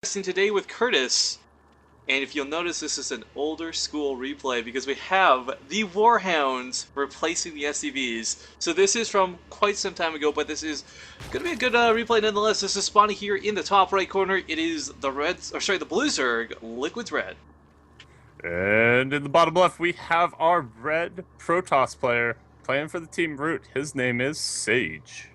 Today with Curtis, and if you'll notice, this is an older school replay because we have the Warhounds replacing the SCVs. So this is from quite some time ago, but this is going to be a good replay nonetheless. This is spawning here in the top right corner. It is the the Blue Zerg, Liquid's red. And in the bottom left, we have our red Protoss player playing for the Team Root. His name is Sage.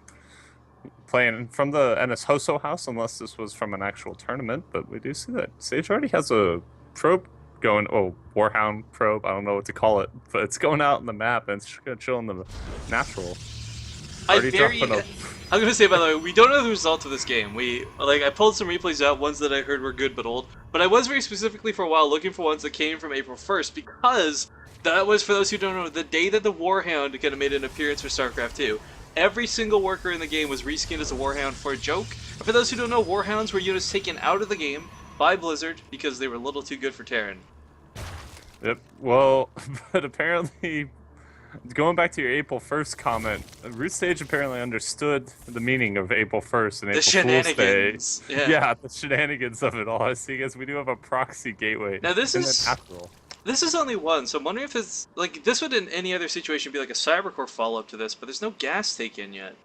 Playing from the NS Hoso house, unless this was from an actual tournament, but we do see that Sage already has a probe going. Oh, Warhound probe. I don't know what to call it, but it's going out in the map and it's just gonna chill in the natural. I'm gonna say, by the way, we don't know the result of this game. I pulled some replays out, ones that I heard were good but old. But I was very specifically for a while looking for ones that came from April 1st because that was, for those who don't know, the day that the Warhound kind of made an appearance for Starcraft 2. Every single worker in the game was reskinned as a Warhound for a joke. And for those who don't know, Warhounds were units taken out of the game by Blizzard because they were a little too good for Terran. Yep. Well, but apparently, going back to your April 1st comment, Root Sage apparently understood the meaning of April 1st and April Fool's Day. Yeah, the shenanigans of it all. I see, guys, we do have a proxy gateway. Now this is only one, so I'm wondering if it's like this would in any other situation be like a Cybercore follow-up to this, but there's no gas taken yet.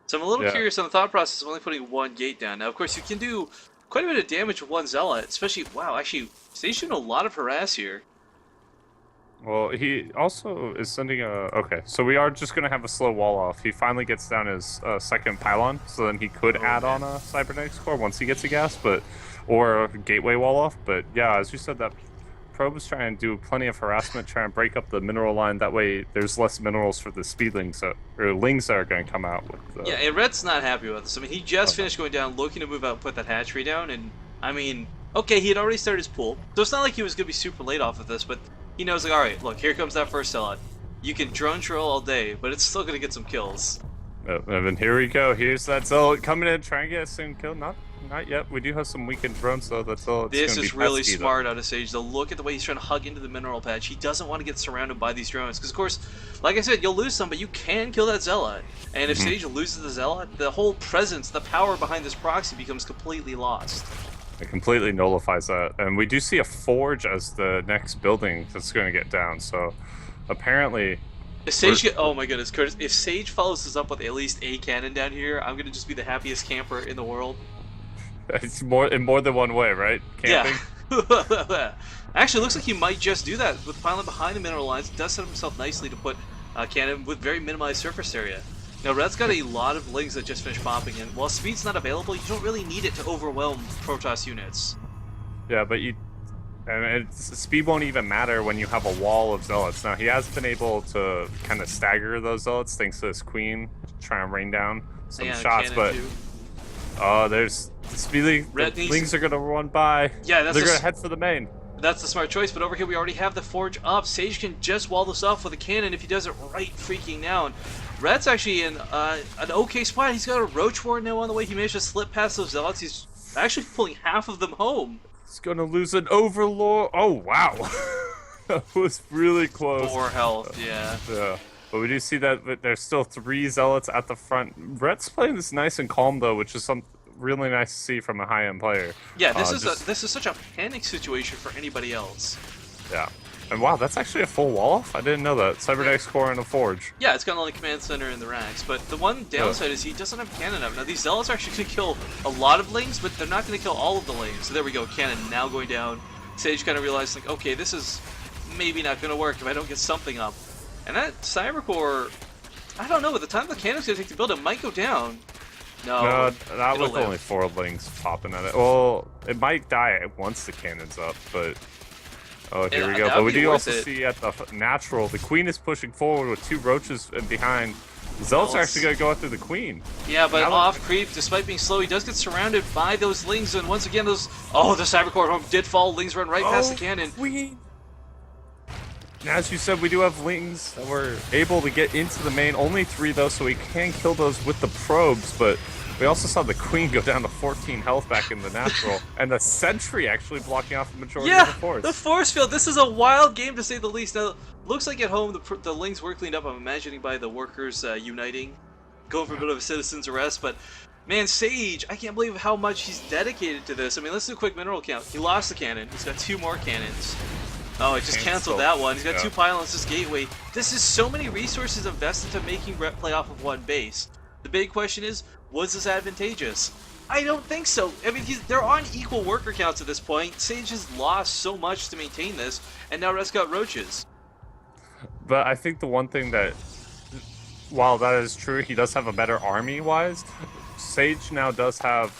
So I'm a little curious on the thought process of only putting one gate down. Now, of course, you can do quite a bit of damage with one Zealot, especially, wow, actually, Sage doing a lot of harass here. Well, he also is sending a... Okay, so we are just going to have a slow wall off. He finally gets down his second pylon, so then he could add on a cybernetics core once he gets a gas, or a gateway wall off. But yeah, as you said, that probe is trying to do plenty of harassment, trying to break up the mineral line. That way, there's less minerals for the speedlings or lings that are going to come out with. Yeah, and Red's not happy with this. I mean, he just finished going down, looking to move out and put that hatchery down, and I mean, okay, he had already started his pool, so it's not like he was going to be super late off of this, but he knows, like, alright, look, here comes that first Zealot. You can drone troll all day, but it's still going to get some kills. And then here we go. Here's that Zealot coming in, trying to get a single kill. Not yet. We do have some weakened drones, though. This is really smart out of Sage, though. Look at the way he's trying to hug into the mineral patch. He doesn't want to get surrounded by these drones. Because, of course, like I said, you'll lose some, but you can kill that Zealot. And if Sage loses the Zealot, the whole presence, the power behind this proxy becomes completely lost. It completely nullifies that. And we do see a forge as the next building that's going to get down. So, apparently... If Sage oh my goodness, Curtis, if Sage follows this up with at least a cannon down here, I'm going to just be the happiest camper in the world. It's in more than one way, right? Camping? Yeah. Actually, it looks like he might just do that with piling behind the mineral lines. He does set himself nicely to put cannon with very minimized surface area. Now, Red's got a lot of lings that just finished popping in. While speed's not available, you don't really need it to overwhelm Protoss units. Yeah, but speed won't even matter when you have a wall of Zealots. Now, he has been able to kind of stagger those Zealots thanks to his Queen trying to rain down some shots, but... there's the speed lings are gonna run by. Yeah, they're gonna head for the main. That's the smart choice, but over here we already have the forge up. Sage can just wall this off with a cannon if he does it right freaking now. Red's actually in an okay spot. He's got a Roach Ward now on the way. He managed to slip past those Zealots. He's actually pulling half of them home. He's gonna lose an Overlord. Oh, wow. That was really close. 4 health, yeah. Yeah. But we do see that there's still 3 Zealots at the front. Red's playing this nice and calm, though, which is really nice to see from a high-end player. Yeah, this is such a panic situation for anybody else. Yeah. And wow, that's actually a full wall-off? I didn't know that. Cybernetics core and a forge. Yeah, it's got on the command center and the racks, but the one downside is he doesn't have cannon up. Now, these Zealots are actually going to kill a lot of lings, but they're not going to kill all of the lings. So there we go, cannon now going down. Sage kind of realized, like, okay, this is maybe not going to work if I don't get something up. And that Cybercore, I don't know, by the time the cannon's going to take the build, it might go down. No, not with only 4 lings popping at it. Well, it might die once the cannon's up, but... Oh, here we go. But we do also see at the natural, the Queen is pushing forward with 2 Roaches behind. The Zealots are actually going to go after the Queen. Yeah, but off creep, despite being slow, he does get surrounded by those lings, and once again, those... Oh, the Cybercore home did fall. Lings run right past the cannon. Queen! As you said, we do have lings that were able to get into the main. Only 3, though, so we can kill those with the probes, but we also saw the Queen go down to 14 health back in the natural, and the Sentry actually blocking off the majority of the force. The force field. This is a wild game, to say the least. Now, looks like at home the lings were cleaned up, I'm imagining, by the workers uniting, going for a bit of a citizen's arrest, but Man, Sage, I can't believe how much he's dedicated to this. I mean, let's do a quick mineral count. He lost the cannon. He's got 2 more cannons. Oh, it just canceled that one. He's got 2 pylons, this gateway. This is so many resources invested to making Rhett play off of 1 base. The big question is, was this advantageous? I don't think so. I mean, they're on equal worker counts at this point. Sage has lost so much to maintain this, and now Rhett's got roaches. But I think the one thing that, while that is true, he does have a better army-wise. Sage now does have...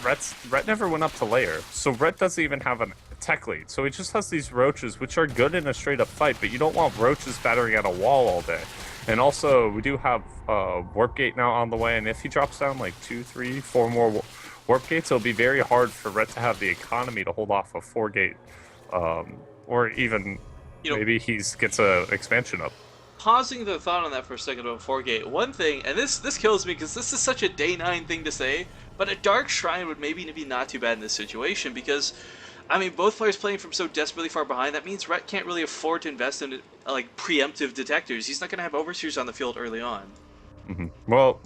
Rhett never went up to layer, so Rhett doesn't even have a tech lead. So he just has these roaches, which are good in a straight-up fight, but you don't want roaches battering at a wall all day. And also, we do have Warp Gate now on the way, and if he drops down like 2, 3, 4 more Warp Gates, it'll be very hard for Rhett to have the economy to hold off a 4-gate, or even maybe he gets a expansion up. Pausing the thought on that for a second about 4-gate, one thing, and this kills me because this is such a day 9 thing to say, but a Dark Shrine would maybe be not too bad in this situation because, I mean, both players playing from so desperately far behind, that means Rhett can't really afford to invest in, like, preemptive detectors. He's not going to have overseers on the field early on. Mm-hmm. Well,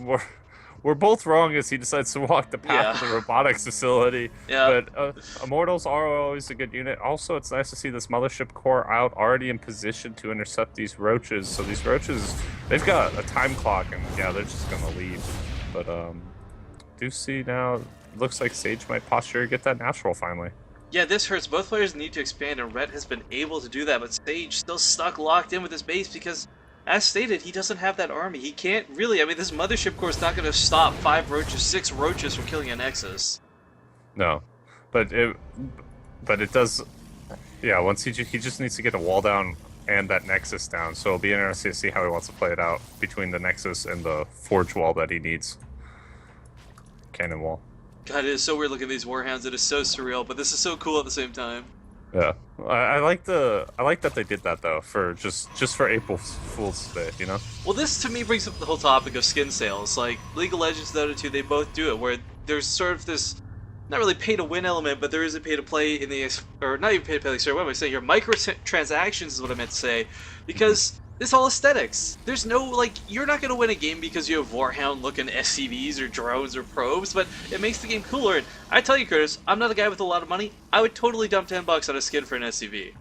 we're both wrong as he decides to walk the path of the robotics facility. Yeah. But Immortals are always a good unit. Also, it's nice to see this Mothership Core out, already in position to intercept these roaches. So these roaches, they've got a time clock, and yeah, they're just going to leave. But do see now, looks like Sage might posture get that natural finally. Yeah, this hurts. Both players need to expand, and Rhett has been able to do that, but Sage still stuck locked in with his base because, as stated, he doesn't have that army. He can't really... I mean, this Mothership Core is not going to stop 5 roaches, 6 roaches from killing a Nexus. No, but it does... Yeah, once he just needs to get a wall down and that Nexus down, so it'll be interesting to see how he wants to play it out between the Nexus and the Forge wall that he needs. Cannon wall. God, it is so weird looking at these Warhounds. It is so surreal, but this is so cool at the same time. Yeah, I like that they did that though for just for April Fool's Day, you know. Well, this to me brings up the whole topic of skin sales. Like League of Legends, Dota 2, they both do it, where there's sort of this not really pay to win element, but there is a pay to play in the or not even pay to play. Sorry, what am I saying? Your microtransactions is what I meant to say, because it's all aesthetics. There's no, like, you're not going to win a game because you have Warhound-looking SCVs or drones or probes, but it makes the game cooler. And I tell you, Curtis, I'm not a guy with a lot of money. I would totally dump $10 on a skin for an SCV.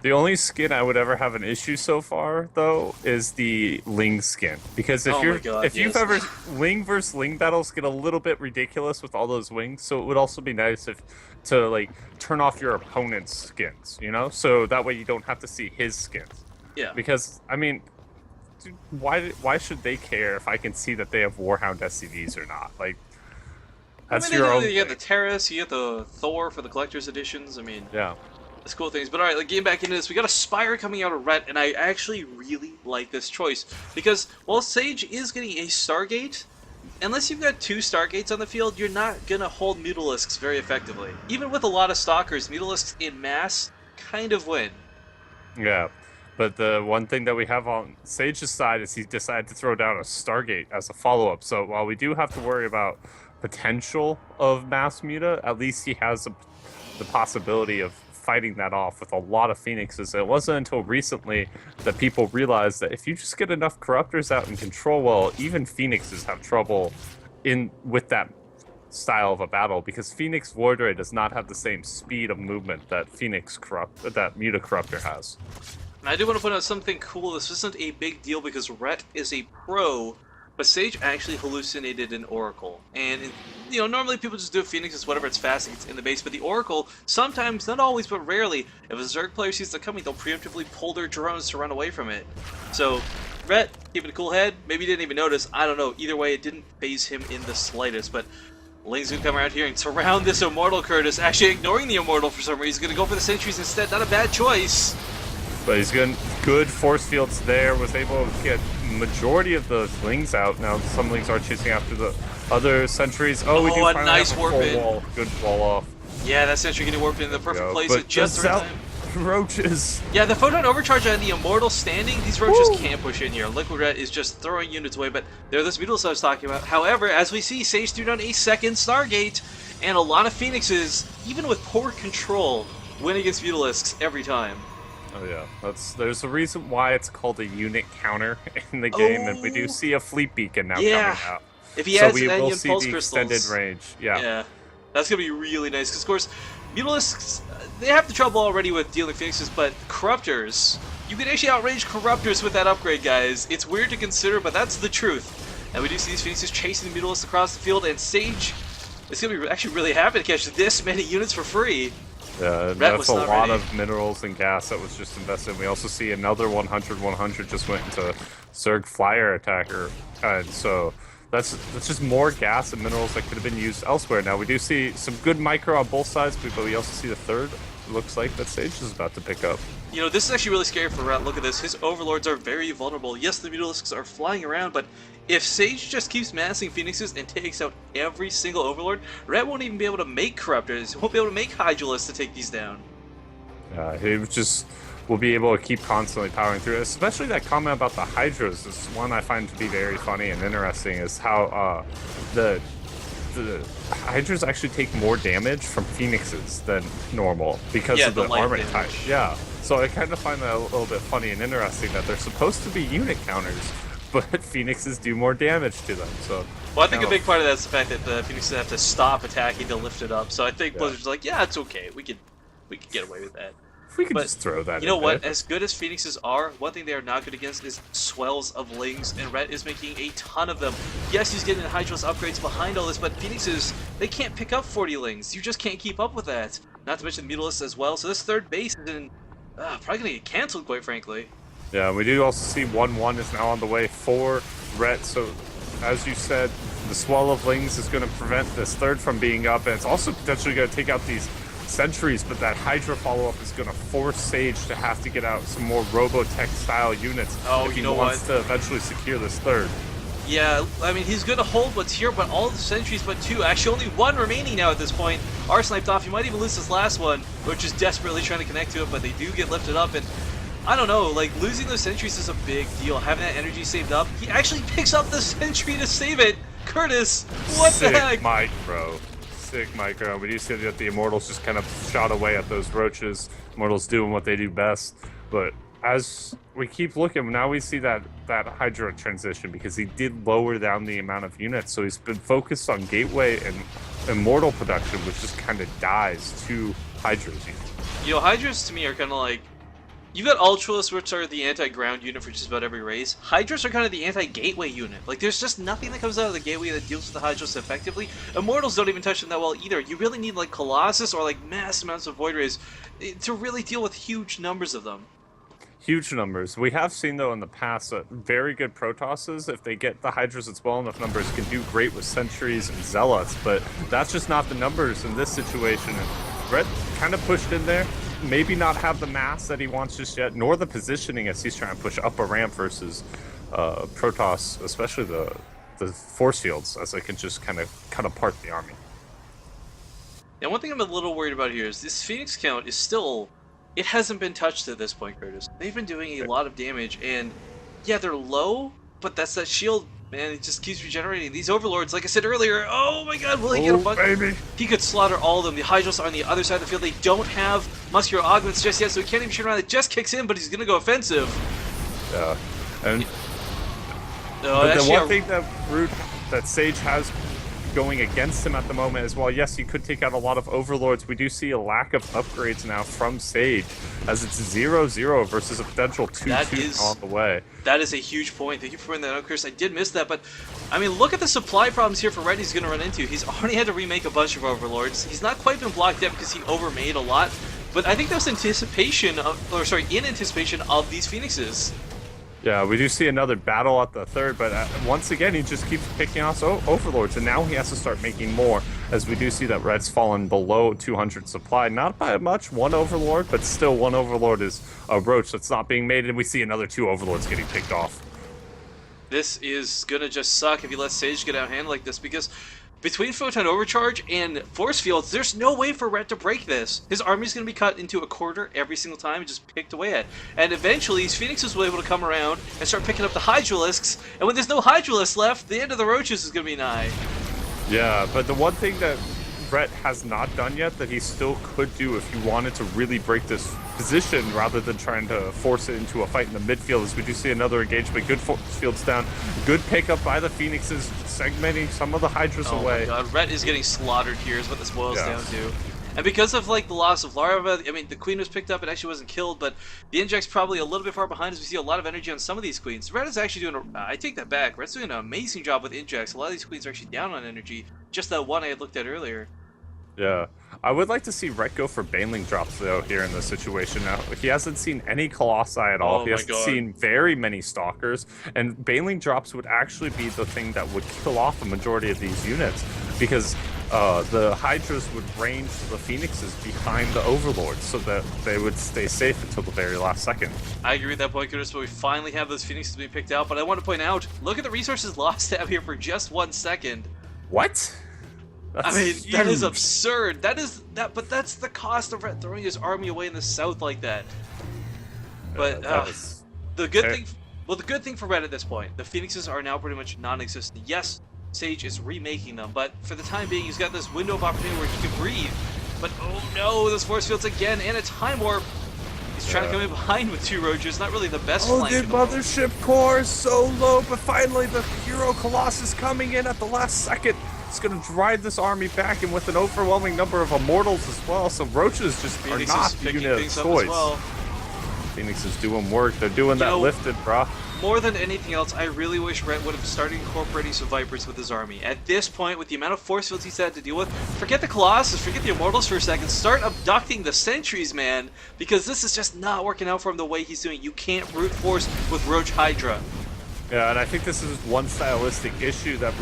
The only skin I would ever have an issue so far, though, is the Ling skin. Because if you've ever... Ling versus Ling battles get a little bit ridiculous with all those wings, so it would also be nice to, like, turn off your opponent's skins, you know? So that way you don't have to see his skins. Yeah. Because, I mean, dude, why should they care if I can see that they have Warhound SCVs or not? Like, that's your own. You get the Terrace, you get the Thor for the collector's editions. I mean, yeah, it's cool things. But all right, like getting back into this, we got a Spire coming out of Rhett, and I actually really like this choice because while Sage is getting a Stargate, unless you've got 2 Stargates on the field, you're not gonna hold Mutalisks very effectively. Even with a lot of Stalkers, Mutalisks in mass kind of win. Yeah. But the one thing that we have on Sage's side is he decided to throw down a Stargate as a follow-up. So while we do have to worry about potential of mass muta, at least he has the possibility of fighting that off with a lot of Phoenixes. It wasn't until recently that people realized that if you just get enough Corruptors out in control, well, even Phoenixes have trouble with that style of a battle because Phoenix Void Ray does not have the same speed of movement that Muta Corruptor has. And I do want to point out something cool. This isn't a big deal because Rhett is a pro, but Sage actually hallucinated an Oracle. And, you know, normally people just do a Phoenix, it's whatever, it's fast, it's in the base, but the Oracle, sometimes, not always, but rarely, if a Zerg player sees it coming, they'll preemptively pull their drones to run away from it. So, Rhett, keeping a cool head, maybe he didn't even notice, I don't know, either way, it didn't phase him in the slightest, but Ling's gonna come around here and surround this Immortal, Curtis, actually ignoring the Immortal for some reason, he's gonna go for the Sentries instead, not a bad choice. But he's getting good force fields there, was able to get majority of the Lings out. Now some Lings are chasing after the other sentries. Oh, we do finally nice have a warp full in. wall. Good wall off. Yeah, that sentry getting warped in the perfect place at just the right time. Roaches. Yeah, the photon overcharge on the Immortal standing, these roaches can't push in here. Liquid Red is just throwing units away, but they're those Mutalisks I was talking about. However, as we see, Sage threw down a second Stargate, and a lot of Phoenixes, even with poor control, win against Mutalisks every time. Oh yeah, there's a reason why it's called a unit counter in the game, and we do see a fleet beacon now coming out. If he So adds we will any see pulse the crystals, extended range. Yeah. yeah, that's gonna be really nice. Because of course, Mutalisks, they have the trouble already with dealing Phoenixes, but Corruptors, you can actually outrange Corruptors with that upgrade, guys. It's weird to consider, but that's the truth. And we do see these Phoenixes chasing the Mutalisks across the field, and Sage is gonna be actually really happy to catch this many units for free. Yeah, that's a lot of minerals and gas that was just invested. We also see another 100 just went into Zerg Flyer attacker, and so that's just more gas and minerals that could have been used elsewhere. Now we do see some good micro on both sides, but we also see the third. Looks like that Sage is about to pick up. You know, this is actually really scary for Rat. Look at this. His overlords are very vulnerable. Yes, the Mutalisks are flying around, but if Sage just keeps massing Phoenixes and takes out every single overlord, Rat won't even be able to make Corruptors. He won't be able to make Hydralisks to take these down. He just will be able to keep constantly powering through. Especially that comment about the Hydras is one I find to be very funny and interesting. Is how the Hydras actually take more damage from Phoenixes than normal because of the armor type. Yeah, so I kind of find that a little bit funny and interesting that they're supposed to be unit counters, but Phoenixes do more damage to them. So, well, I think a big part of that is the fact that the Phoenixes have to stop attacking to lift it up. So I think Blizzard's like, yeah, it's okay. We could get away with that. If we could just throw that. You know what? As good as Phoenixes are, one thing they are not good against is swells of Lings, and Ret is making a ton of them. Yes, he's getting Hydralis upgrades behind all this, but Phoenixes, they can't pick up 40 Lings. You just can't keep up with that. Not to mention the Mutalisks as well. So this third base is probably going to get canceled, quite frankly. Yeah, we do also see 1-1 is now on the way for Ret. So, as you said, the swell of Lings is going to prevent this third from being up, and it's also potentially going to take out these sentries, but that Hydra follow-up is going to force Sage to have to get out some more Robotech-style units if he wants to eventually secure this third. Yeah, I mean, he's going to hold what's here, but all the sentries but two. Actually, only one remaining now at this point. Are sniped off. He might even lose this last one, which is desperately trying to connect to it, but they do get lifted up, and I don't know, like, losing those sentries is a big deal. Having that energy saved up, he actually picks up the sentry to save it. Curtis, what the heck? Sick micro. Sick micro. We do see that the Immortals just kind of shot away at those roaches. Immortals doing what they do best. But as we keep looking, now we see that Hydra transition because he did lower down the amount of units. So he's been focused on Gateway and Immortal production, which just kind of dies to Hydras. You know, Hydras to me are kind of like, you got Ultralists, which are the anti-ground unit for just about every race. Hydras are kind of the anti-gateway unit. Like, there's just nothing that comes out of the gateway that deals with the Hydras effectively. Immortals don't even touch them that well either. You really need, like, Colossus or, like, mass amounts of Void Rays to really deal with huge numbers of them. Huge numbers. We have seen, though, in the past that very good Protosses, if they get the Hydras at well enough numbers, can do great with Sentries and Zealots, but that's just not the numbers in this situation. And Brett kind of pushed in there. Maybe not have the mass that he wants just yet, nor the positioning as he's trying to push up a ramp versus Protoss, especially the force fields, as they can just kind of cut apart the army. And one thing I'm a little worried about here is this Phoenix count is still, it hasn't been touched at this point, Curtis. They've been doing a lot of damage, and yeah, they're low, but that's that shield, man, it just keeps regenerating. These Overlords, like I said earlier, oh my god, will he get a bunch? Baby. He could slaughter all of them. The Hydras are on the other side of the field. They don't have muscular augments just yet, so he can't even turn around. It just kicks in, but he's going to go offensive. Yeah. And but the one thing that Sage has going against him at the moment is, while yes, he could take out a lot of Overlords, we do see a lack of upgrades now from Sage, as it's 0-0 versus a potential 2-2 on the way. That is a huge point. Thank you for pointing that out, Chris. I did miss that, but I mean, look at the supply problems here for Red he's going to run into. He's already had to remake a bunch of Overlords. He's not quite been blocked yet because he overmade a lot, but I think that was in anticipation of these Phoenixes. Yeah, we do see another battle at the third, but once again, he just keeps picking off Overlords, and now he has to start making more, as we do see that Red's fallen below 200 supply. Not by much, one Overlord, but still one Overlord is a roach that's not being made, and we see another 2 Overlords getting picked off. This is gonna just suck if you let Sage get out hand like this, because between Photon Overcharge and Force Fields, there's no way for Ret to break this. His army's going to be cut into a quarter every single time and just picked away at. And eventually, these Phoenixes will be able to come around and start picking up the Hydralisks, and when there's no Hydralisks left, the end of the Roaches is going to be nigh. Yeah, but the one thing that Rhett has not done yet that he still could do if he wanted to really break this position rather than trying to force it into a fight in the midfield. As we do see another engagement, good force fields down, good pickup by the Phoenixes, segmenting some of the Hydras away. Oh my god, Rhett is getting slaughtered here is what this boils down to. And because of like the loss of Larva, I mean the queen was picked up and actually wasn't killed, but the inject's probably a little bit far behind as we see a lot of energy on some of these queens. Red is actually doing I take that back. Red's doing an amazing job with injects. A lot of these queens are actually down on energy. Just that one I had looked at earlier. Yeah. I would like to see Rhett go for Baneling drops though here in this situation now. He hasn't seen any Colossi at all. Oh he hasn't seen very many Stalkers, and Baneling drops would actually be the thing that would kill off a majority of these units because the Hydras would range the Phoenixes behind the Overlords so that they would stay safe until the very last second. I agree with that point, Curtis, but we finally have those Phoenixes being picked out. But I want to point out, look at the resources lost tab here for just 1 second. What? That's I mean, huge. That is absurd. But that's the cost of throwing his army away in the south like that. But the good thing for Red at this point, the Phoenixes are now pretty much non-existent. Yes, Sage is remaking them, but for the time being, he's got this window of opportunity where he can breathe. But oh no, those force fields again, and a time warp. He's trying to come in behind with 2 Rogers. Not really the best flank. Oh, the Mothership Core is so low, but finally the Hero Colossus coming in at the last second. It's going to drive this army back, and with an overwhelming number of Immortals as well, so Roaches just Phoenix are not the unit of choice. Well. Phoenix is doing work. They're doing that lifted, brah. More than anything else, I really wish Rhett would have started incorporating some Vipers with his army. At this point, with the amount of force fields he's had to deal with, forget the Colossus, forget the Immortals for a second, start abducting the Sentries, man, because this is just not working out for him the way he's doing. You can't brute force with Roach Hydra. Yeah, and I think this is one stylistic issue that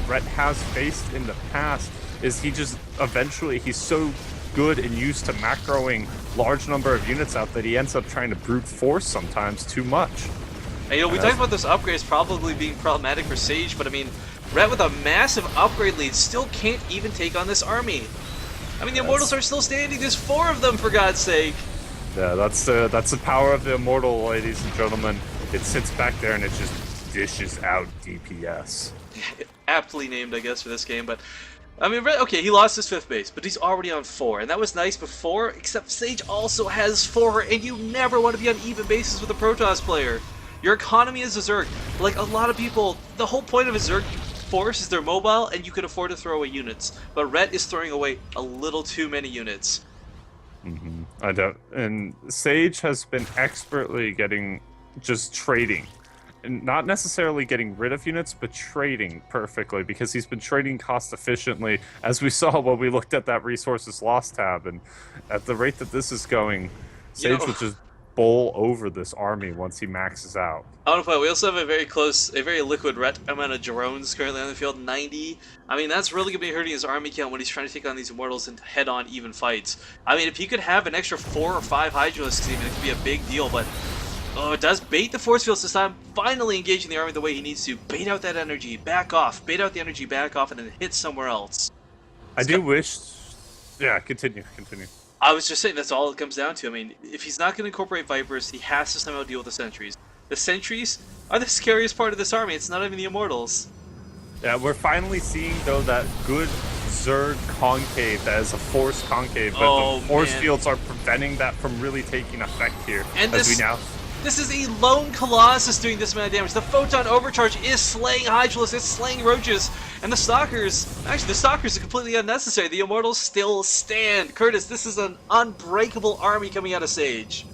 Rhett has faced in the past, is he just eventually, he's so good and used to macroing large number of units out that he ends up trying to brute force sometimes too much. And, we talked about those upgrades probably being problematic for Sage, but I mean, Rhett with a massive upgrade lead still can't even take on this army. I mean, the Immortals are still standing. There's 4 of them, for God's sake. Yeah, that's the power of the Immortal, ladies and gentlemen. It sits back there and it just dishes out DPS. Aptly named, I guess, for this game, but I mean, okay, he lost his 5th base, but he's already on 4, and that was nice before, except Sage also has 4, and you never want to be on even bases with a Protoss player. Your economy is a Zerg. Like, a lot of people, the whole point of a Zerg force is they're mobile, and you can afford to throw away units, but Rhett is throwing away a little too many units. Mm-hmm. I don't, and Sage has been expertly just trading. Not necessarily getting rid of units, but trading perfectly, because he's been trading cost efficiently, as we saw when we looked at that resources loss tab, and at the rate that this is going, Sage would just bowl over this army once he maxes out. I want to point out, we also have a very liquid Rhett amount of drones currently on the field, 90. I mean, that's really going to be hurting his army count when he's trying to take on these Immortals and head-on even fights. I mean, if he could have an extra 4 or 5 Hydralisks even, it could be a big deal, but oh, it does bait the force fields this time, finally engaging the army the way he needs to. Bait out that energy, back off, bait out the energy, back off, and then hit somewhere else. I do wish... Yeah, continue. I was just saying, that's all it comes down to. I mean, if he's not going to incorporate Vipers, he has to somehow deal with the Sentries. The Sentries are the scariest part of this army, it's not even the Immortals. Yeah, we're finally seeing, though, that good Zerg concave that is a force concave, but the force fields are preventing that from really taking effect here, and This is a lone Colossus doing this amount of damage. The Photon Overcharge is slaying Hydralis, it's slaying Roaches, and the Stalkers, actually the Stalkers are completely unnecessary. The Immortals still stand. Curtis, this is an unbreakable army coming out of Sage.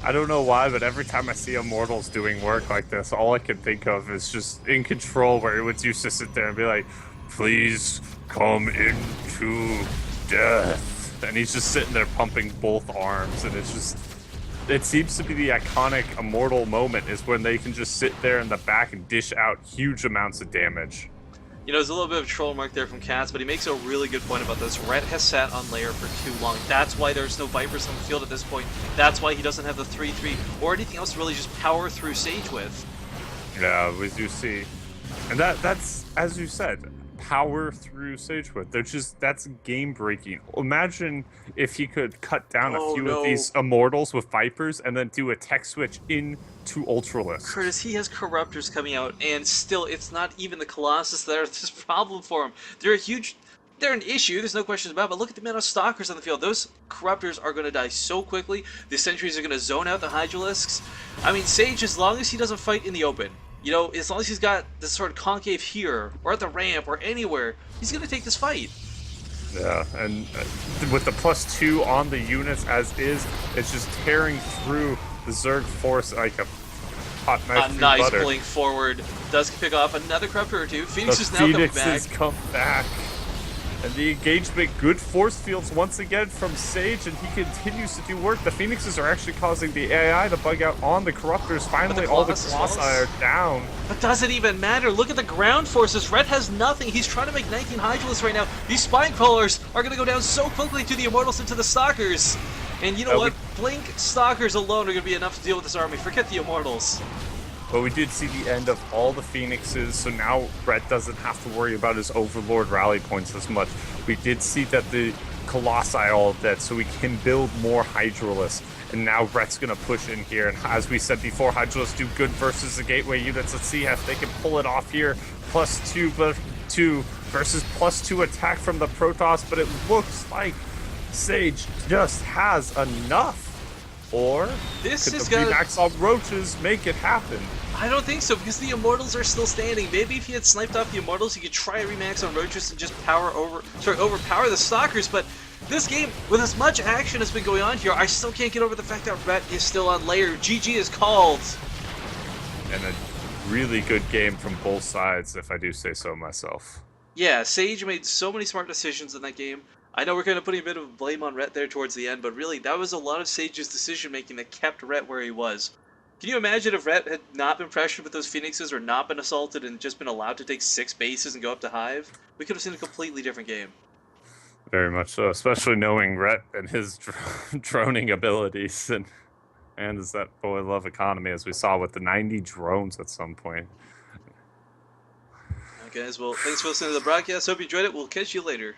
I don't know why, but every time I see Immortals doing work like this, all I can think of is just In Control, where it would used to sit there and be like, please come into death. And he's just sitting there pumping both arms, and it's just... It seems to be the iconic Immortal moment is when they can just sit there in the back and dish out huge amounts of damage. You know, there's a little bit of troll mark there from Katz, but he makes a really good point about this. Rhett has sat on layer for too long. That's why there's no Vipers on the field at this point. That's why he doesn't have the 3-3 or anything else to really just power through Sage with. Yeah, we do see. And that's, as you said, power through Sage with. That's game breaking. Imagine if he could cut down a few of these Immortals with Vipers and then do a tech switch into Ultralisk. Curtis, he has Corruptors coming out, and still, it's not even the Colossus that are this problem for him. They're a huge They're an issue, there's no questions about it, but look at the amount of Stalkers on the field. Those Corruptors are going to die so quickly. The Sentries are going to zone out the Hydralisks. I mean, Sage, as long as he doesn't fight in the open, you know, as long as he's got this sort of concave here, or at the ramp, or anywhere, he's going to take this fight. Yeah, and with the +2 on the units as is, it's just tearing through the Zerg force like a hot knife through nice butter. blink forward. Does pick off another Corruptor or two. Phoenix is now coming back. Phoenixes come back. And the engagement, good force fields once again from Sage, and he continues to do work. The Phoenixes are actually causing the AI to bug out on the Corruptors. Finally, all the Colossi are down. But does it even matter? Look at the ground forces. Red has nothing. He's trying to make 19 Hydralisks right now. These Spine Crawlers are going to go down so quickly to the Immortals and to the Stalkers. And you know what? Blink Stalkers alone are going to be enough to deal with this army. Forget the Immortals. But we did see the end of all the Phoenixes, so now Brett doesn't have to worry about his Overlord rally points as much. We did see that the Colossi are all dead, so we can build more Hydralisks. And now Brett's going to push in here, and as we said before, Hydralisks do good versus the Gateway units. Let's see if they can pull it off here. +2 versus +2 attack from the Protoss, but it looks like Sage just has enough. Or this could is the gonna remax on Roaches make it happen? I don't think so, because the Immortals are still standing. Maybe if he had sniped off the Immortals, he could try a remax on Roaches and just overpower the Stalkers, but this game, with as much action has been going on here, I still can't get over the fact that Rhett is still on layer. GG is called. And a really good game from both sides, if I do say so myself. Yeah, Sage made so many smart decisions in that game. I know we're kind of putting a bit of blame on Rhett there towards the end, but really, that was a lot of Sage's decision-making that kept Rhett where he was. Can you imagine if Rhett had not been pressured with those Phoenixes or not been assaulted and just been allowed to take 6 bases and go up to Hive? We could have seen a completely different game. Very much so, especially knowing Rhett and his droning abilities and as that boy love economy, as we saw with the 90 drones at some point. Okay, guys, well, thanks for listening to the broadcast. Hope you enjoyed it. We'll catch you later.